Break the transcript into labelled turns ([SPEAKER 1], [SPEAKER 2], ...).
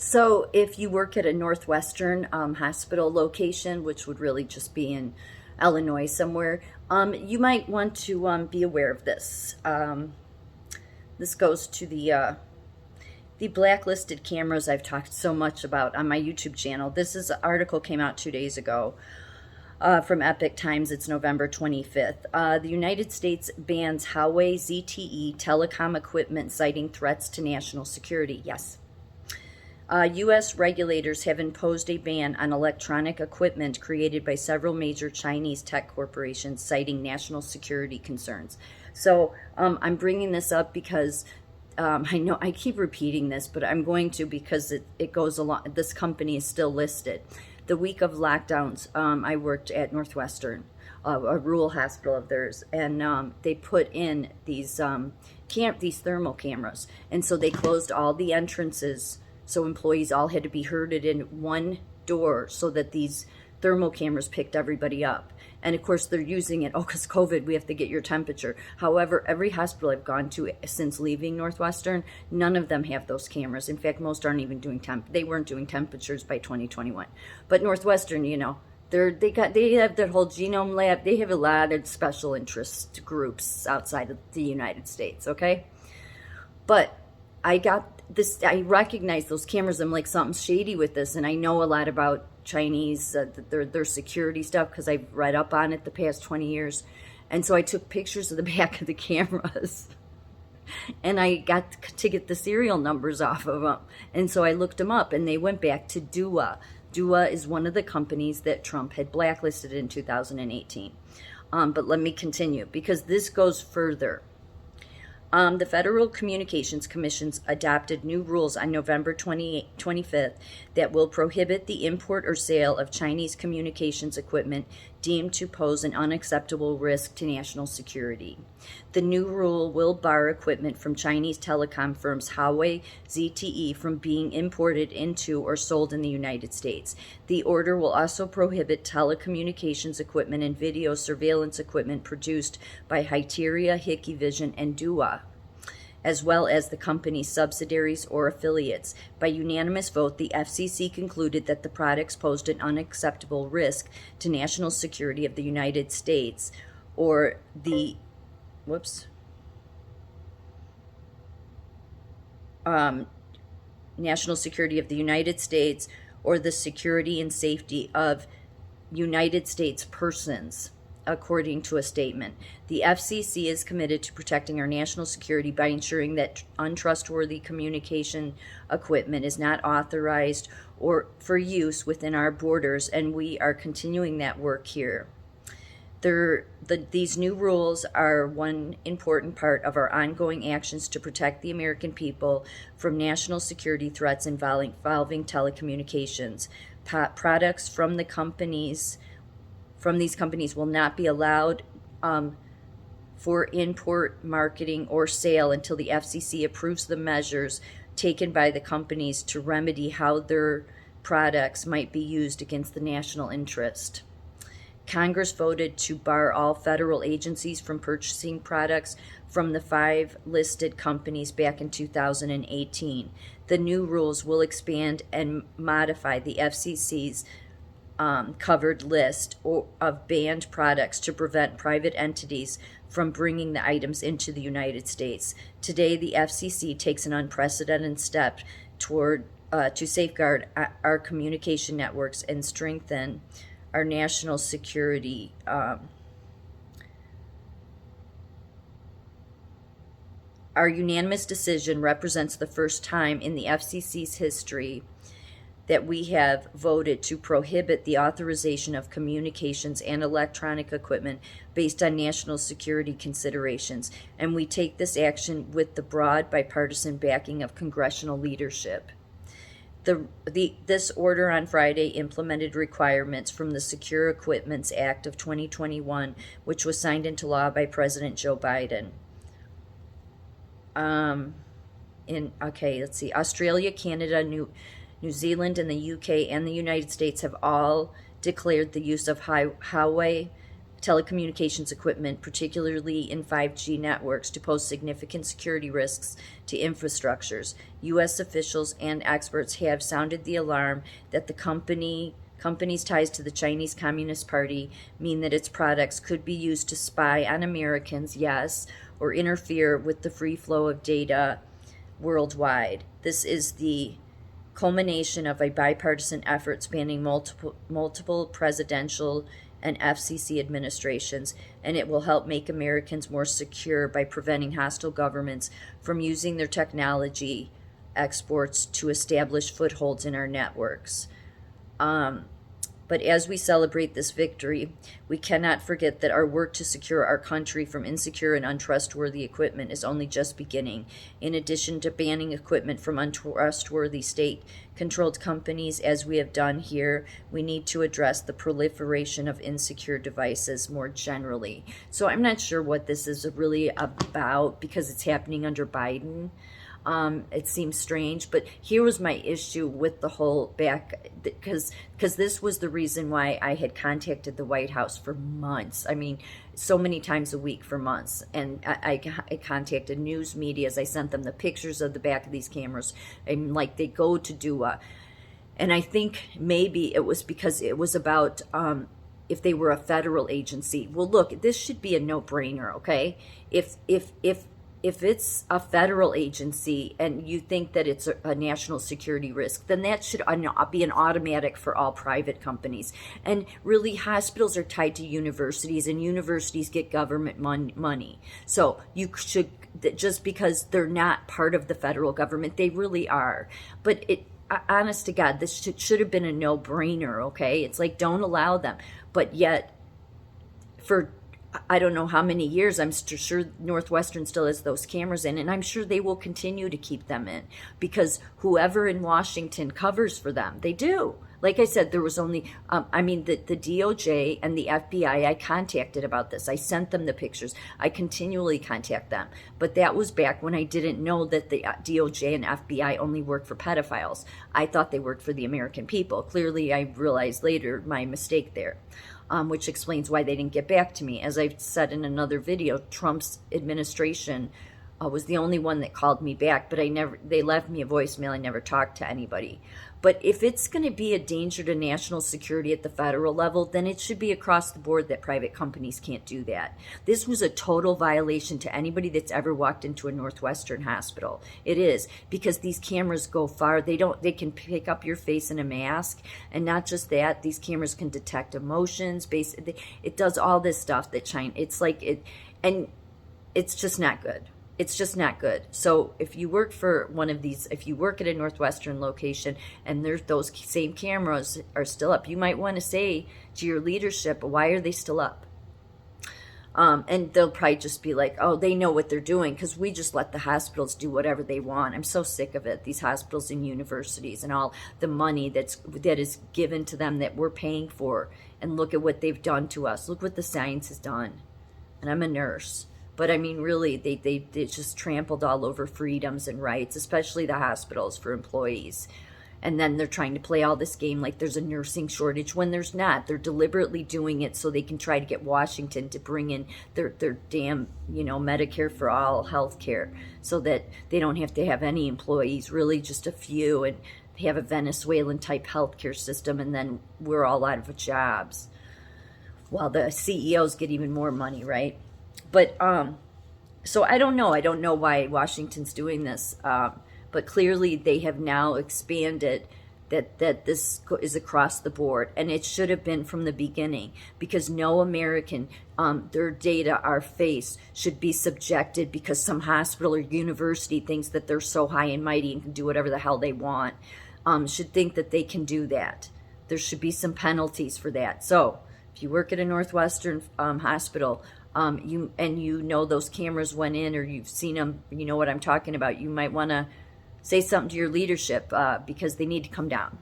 [SPEAKER 1] So if you work at a Northwestern hospital location, which would really just be in Illinois somewhere, you might want to be aware of this. This goes to the blacklisted cameras I've talked so much about on my YouTube channel. This is an article came out 2 days ago from Epoch Times. It's November 25th. The United States bans Huawei ZTE telecom equipment, citing threats to national security. Yes. U.S. regulators have imposed a ban on electronic equipment created by several major Chinese tech corporations, citing national security concerns. So I'm bringing this up because I know I keep repeating this, but I'm going to because it goes along. This company is still listed. The week of lockdowns, I worked at Northwestern, a rural hospital of theirs, and they put in these thermal cameras, and so they closed all the entrances. So employees all had to be herded in one door so that these thermal cameras picked everybody up. And of course, they're using it, because COVID, we have to get your temperature. However, every hospital I've gone to since leaving Northwestern, none of them have those cameras. In fact, most aren't even doing they weren't doing temperatures by 2021. But Northwestern, they have their whole genome lab. They have a lot of special interest groups outside of the United States, okay? But I recognize those cameras. I'm like, something's shady with this. And I know a lot about Chinese, their security stuff, because I've read up on it the past 20 years. And so I took pictures of the back of the cameras. And I got to get the serial numbers off of them. And so I looked them up, and they went back to Dua. Dua is one of the companies that Trump had blacklisted in 2018. But let me continue, because this goes further. The Federal Communications Commission adopted new rules on November 25th that will prohibit the import or sale of Chinese communications equipment deemed to pose an unacceptable risk to national security. The new rule will bar equipment from Chinese telecom firms Huawei, ZTE from being imported into or sold in the United States. The order will also prohibit telecommunications equipment and video surveillance equipment produced by Hyteria, Hikvision, and Dua, as well as the company's subsidiaries or affiliates. By unanimous vote, the FCC concluded that the products posed an unacceptable risk to national security of the United States or the national security of the United States or the security and safety of United States persons. According to a statement, the FCC is committed to protecting our national security by ensuring that untrustworthy communication equipment is not authorized or for use within our borders, and we are continuing that work here. These new rules are one important part of our ongoing actions to protect the American people from national security threats involving telecommunications. Products from these companies will not be allowed for import, marketing, or sale until the FCC approves the measures taken by the companies to remedy how their products might be used against the national interest. Congress voted to bar all federal agencies from purchasing products from the 5 listed companies back in 2018. The new rules will expand and modify the FCC's covered list of banned products to prevent private entities from bringing the items into the United States. Today, the FCC takes an unprecedented step toward to safeguard our communication networks and strengthen our national security. Our unanimous decision represents the first time in the FCC's history that we have voted to prohibit the authorization of communications and electronic equipment based on national security considerations, and we take this action with the broad bipartisan backing of congressional leadership. This order on Friday implemented requirements from the Secure Equipments Act of 2021, which was signed into law by President Joe Biden. Let's see. Australia, Canada, New Zealand, and the UK and the United States have all declared the use of Huawei telecommunications equipment, particularly in 5G networks, to pose significant security risks to infrastructures. U.S. officials and experts have sounded the alarm that the company's ties to the Chinese Communist Party mean that its products could be used to spy on Americans, yes, or interfere with the free flow of data worldwide. This is the culmination of a bipartisan effort spanning multiple presidential and FCC administrations, and it will help make Americans more secure by preventing hostile governments from using their technology exports to establish footholds in our networks. But as we celebrate this victory, we cannot forget that our work to secure our country from insecure and untrustworthy equipment is only just beginning. In addition to banning equipment from untrustworthy state-controlled companies, as we have done here, we need to address the proliferation of insecure devices more generally. So I'm not sure what this is really about because it's happening under Biden. It seems strange, but here was my issue with the whole because this was the reason why I had contacted the White House for months. I mean, so many times a week for months. And I contacted news medias. I sent them the pictures of the back of these cameras. And like they go to DUA. And I think maybe it was because it was about if they were a federal agency. Well, look, this should be a no-brainer, okay? If it's a federal agency and you think that it's a national security risk, then that should be an automatic for all private companies. And really, hospitals are tied to universities, and universities get government money. So you should, just because they're not part of the federal government, they really are. But honest to God, this should have been a no-brainer, okay? It's like, don't allow them. But yet, for I don't know how many years, I'm sure Northwestern still has those cameras in, and I'm sure they will continue to keep them in because whoever in Washington covers for them, they do. Like I said, there was only, the DOJ and the FBI I contacted about this. I sent them the pictures. I continually contact them. But that was back when I didn't know that the DOJ and FBI only work for pedophiles. I thought they worked for the American people. Clearly, I realized later my mistake there. Which explains why they didn't get back to me. As I said in another video, Trump's administration was the only one that called me back, but they left me a voicemail. I never talked to anybody. But if it's going to be a danger to national security at the federal level, then it should be across the board that private companies can't do that. This was a total violation to anybody that's ever walked into a Northwestern hospital. It is, because these cameras go far. They can pick up your face in a mask, and not just that, these cameras can detect emotions. It does all this stuff that China, it's like it, and it's just not good. It's just not good. So if you work for one of these, if you work at a Northwestern location and there's those same cameras are still up, you might want to say to your leadership, why are they still up? And they'll probably just be like, oh, they know what they're doing because we just let the hospitals do whatever they want. I'm so sick of it. These hospitals and universities and all the money that is given to them that we're paying for. And look at what they've done to us. Look what the science has done. And I'm a nurse. But I mean, really, they just trampled all over freedoms and rights, especially the hospitals for employees. And then they're trying to play all this game like there's a nursing shortage when there's not. They're deliberately doing it so they can try to get Washington to bring in their damn, Medicare for all health care so that they don't have to have any employees, really just a few, and have a Venezuelan type healthcare system, and then we're all out of jobs. While the CEOs get even more money, right? But, so I don't know. I don't know why Washington's doing this. But clearly they have now expanded that this is across the board. And it should have been from the beginning because no American, their data, our face, should be subjected because some hospital or university thinks that they're so high and mighty and can do whatever the hell they want, should think that they can do that. There should be some penalties for that. So if you work at a Northwestern hospital, you know those cameras went in, or you've seen them, you know what I'm talking about, you might want to say something to your leadership because they need to come down.